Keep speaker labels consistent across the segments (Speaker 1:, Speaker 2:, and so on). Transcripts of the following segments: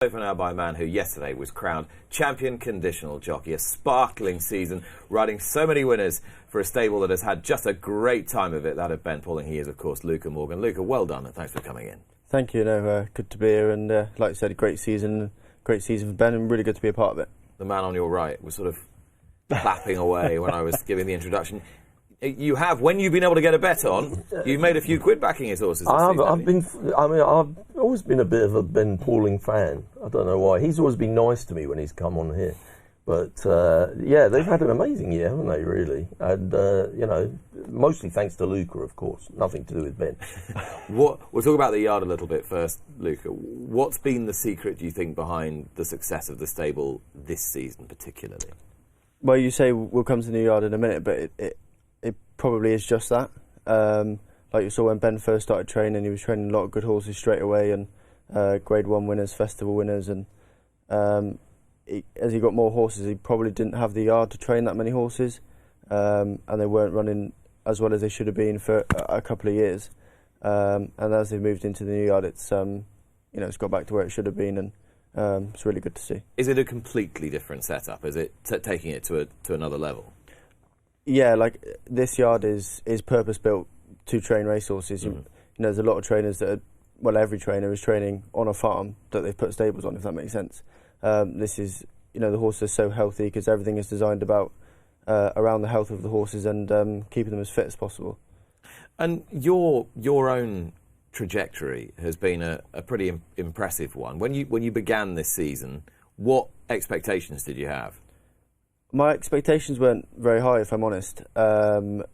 Speaker 1: For now by a man who yesterday was crowned Champion Conditional Jockey, a sparkling season, riding so many winners for a stable that has had just a great time of it, that of Ben Pauling. He is, of course, Luca Morgan. Luca, well done and thanks for coming in.
Speaker 2: Thank you, good to be here, and like I said, a great season for Ben, and really good to be a part of it.
Speaker 1: The man on your right was sort of clapping away when I was giving the introduction. You have, when you've been able to get a bet on, you've made a few quid backing his horses.
Speaker 3: I've always been a bit of a Ben Pauling fan. I don't know why. He's always been nice to me when he's come on here. But yeah, they've had an amazing year, haven't they? Really, and you know, mostly thanks to Luca, of course. Nothing to do with Ben.
Speaker 1: We'll talk about the yard a little bit first, Luca. What's been the secret, do you think, behind the success of the stable this season, particularly?
Speaker 2: Well, you say we'll come to the yard in a minute, but it probably is just that. Like you saw when Ben first started training, he was training a lot of good horses straight away, and Grade 1 winners, festival winners, and as he got more horses, he probably didn't have the yard to train that many horses, and they weren't running as well as they should have been for a couple of years. And as they moved into the new yard, it's it's got back to where it should have been, and it's really good to see. Is
Speaker 1: it a completely different setup? Is it taking it to another level?
Speaker 2: Yeah, like this yard is purpose built to train racehorses.
Speaker 1: Mm-hmm.
Speaker 2: There's a lot of trainers that every trainer is training on a farm that they've put stables on, if that makes sense. This is, the horses are so healthy because everything is designed around the health of the horses and keeping them as fit as possible.
Speaker 1: And your own trajectory has been a pretty impressive one. When you began this season, what expectations did you have?
Speaker 2: My expectations weren't very high, if I'm honest. Not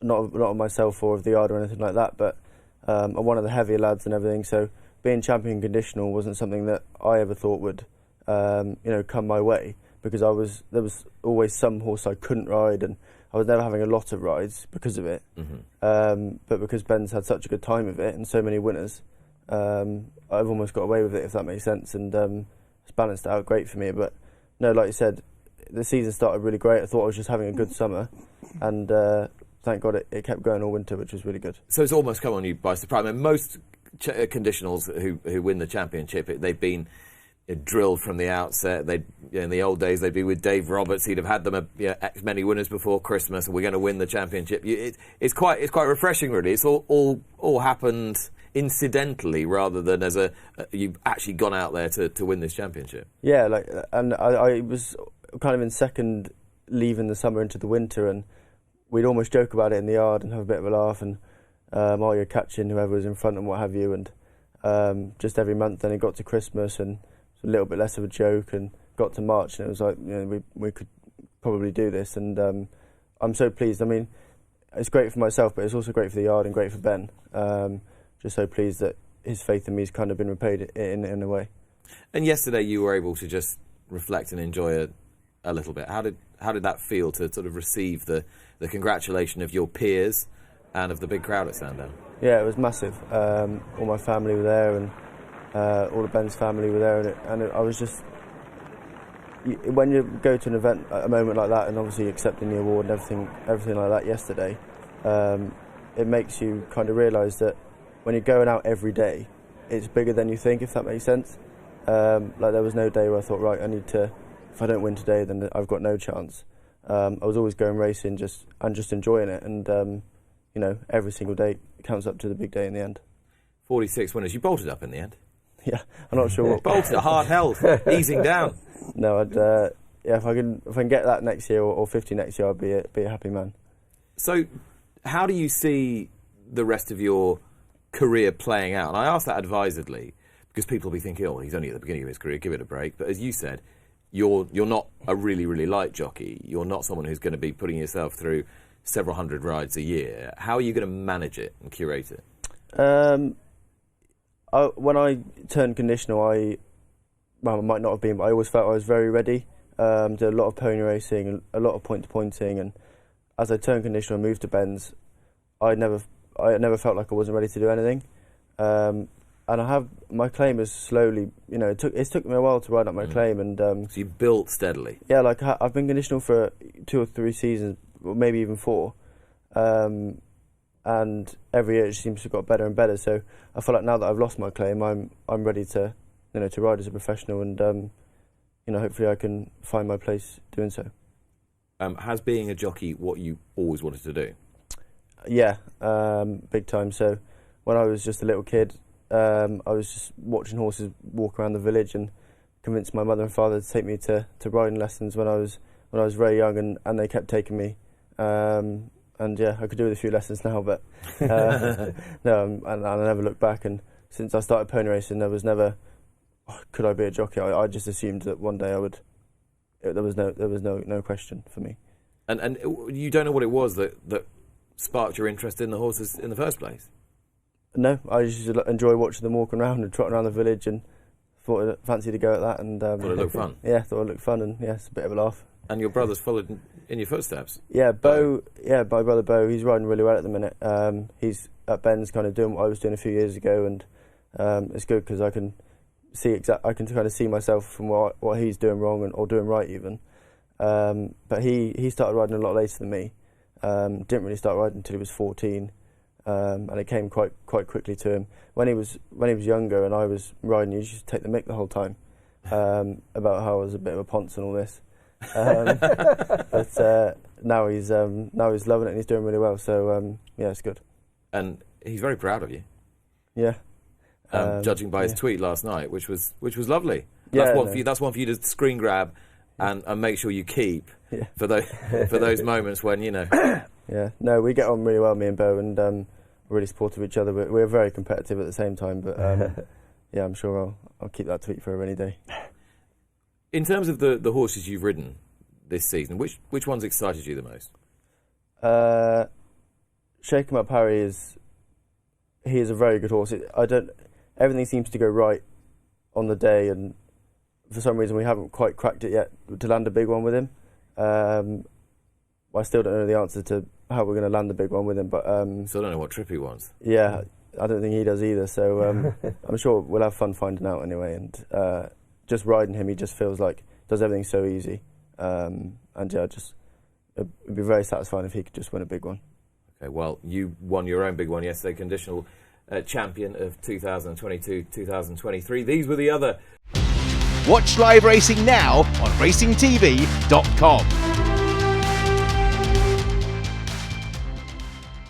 Speaker 2: of myself or of the yard or anything like that, but I'm one of the heavier lads and everything, so being champion conditional wasn't something that I ever thought would come my way, because there was always some horse I couldn't ride, and I was never having a lot of rides because of it. Mm-hmm. But because Ben's had such a good time of it and so many winners, I've almost got away with it, if that makes sense, and it's balanced it out great for me. But no, like you said, the season started really great. I thought I was just having a good summer, and thank God it kept going all winter, which was really good.
Speaker 1: So it's almost come on you by surprise. I mean, most conditionals who win the championship, they've been drilled from the outset. In the old days, they'd be with Dave Roberts. He'd have had them X many winners before Christmas, and we're going to win the championship. It's quite refreshing, really. It's all happened incidentally rather than as you've actually gone out there to win this championship.
Speaker 2: Yeah, and I was kind of in second, leaving the summer into the winter, and we'd almost joke about it in the yard and have a bit of a laugh, and you're catching whoever was in front and what have you, and just every month. Then it got to Christmas and it was a little bit less of a joke, and got to March and it was like, we could probably do this, and I'm so pleased. I mean, it's great for myself, but it's also great for the yard and great for Ben. Just so pleased that his faith in me has kind of been repaid in a way.
Speaker 1: And yesterday you were able to just reflect and enjoy a little bit. How did that feel to sort of receive the congratulation of your peers and of the big crowd at Sandown?
Speaker 2: Yeah, it was massive. All my family were there, and all of Ben's family were there, and I was just, when you go to an event at a moment like that, and obviously accepting the award and everything like that yesterday, it makes you kind of realise that when you're going out every day, it's bigger than you think, if that makes sense. Like there was no day where I thought, right, if I don't win today, then I've got no chance. I was always going racing just enjoying it, and every single day counts up to the big day in the end. 46
Speaker 1: winners. You bolted up in the end.
Speaker 2: Yeah, I'm not sure what.
Speaker 1: Bolted, hard held, easing down.
Speaker 2: No, if I can get that next year or 50 next year, I'd be a happy man.
Speaker 1: So, how do you see the rest of your career playing out? And I ask that advisedly, because people will be thinking, oh, he's only at the beginning of his career, give it a break. But as you said, you're not a really, really light jockey. You're not someone who's going to be putting yourself through several hundred rides a year. How are you going to manage it and curate it?
Speaker 2: When I turned conditional, I might not have been, but I always felt I was very ready. Did a lot of pony racing and a lot of point-to-pointing, and as I turned conditional and moved to Ben's, I never felt like I wasn't ready to do anything. And my claim is slowly, it took me a while to ride up my claim, and
Speaker 1: so you built steadily.
Speaker 2: Yeah, like I've been conditional for 2 or 3 seasons, or maybe even 4, and every year it seems to have got better and better. So I feel like now that I've lost my claim, I'm ready to to ride as a professional, and hopefully I can find my place doing so.
Speaker 1: Has being a jockey what you always wanted to do?
Speaker 2: Yeah, big time. So when I was just a little kid, I was just watching horses walk around the village and convinced my mother and father to take me to riding lessons when I was very young, and they kept taking me. And yeah, I could do with a few lessons now, but no, and I never looked back. And since I started pony racing, there was never, could I be a jockey? I just assumed that one day I would. There was no question for me.
Speaker 1: And you don't know what it was that sparked your interest in the horses in the first place?
Speaker 2: No, I just enjoy watching them walking around and trotting around the village, and thought I'd fancy to go at that. And
Speaker 1: thought it looked fun.
Speaker 2: Yeah, thought it looked fun, and yeah, it's a bit of a laugh.
Speaker 1: And your brothers followed in your footsteps?
Speaker 2: Yeah, Bo. Yeah, my brother Bo. He's riding really well at the minute. He's at Ben's, kind of doing what I was doing a few years ago, and it's good because I can see I can kind of see myself from what he's doing wrong or doing right even. But he started riding a lot later than me. Didn't really start riding until he was 14, and it came quite quickly to him. When he was younger and I was riding, he used to take the mick the whole time about how I was a bit of a ponce and all this. But now he's loving it and he's doing really well. So yeah, it's good.
Speaker 1: And he's very proud of you.
Speaker 2: Yeah.
Speaker 1: Judging by his tweet last night, which was lovely.
Speaker 2: Yeah,
Speaker 1: That's one for you to screen grab and make sure you keep for those moments when
Speaker 2: Yeah, no, we get on really well, me and Bo, and we're really supportive of each other. We're very competitive at the same time, but yeah, I'm sure I'll keep that tweet for a rainy day.
Speaker 1: In terms of the horses you've ridden this season, which ones excited you the most?
Speaker 2: Shake 'em Up Harry is a very good horse. Everything seems to go right on the day, and for some reason we haven't quite cracked it yet to land a big one with him. I still don't know the answer to how we're going to land the big one with him, but
Speaker 1: still don't know what trip he wants.
Speaker 2: Yeah, I don't think he does either. So I'm sure we'll have fun finding out anyway. And just riding him, he just feels like does everything so easy. And yeah, it'd be very satisfying if he could just win a big one.
Speaker 1: Okay, well, you won your own big one yesterday, Conditional Champion of 2022-2023. These were the other.
Speaker 4: Watch live racing now on racingtv.com.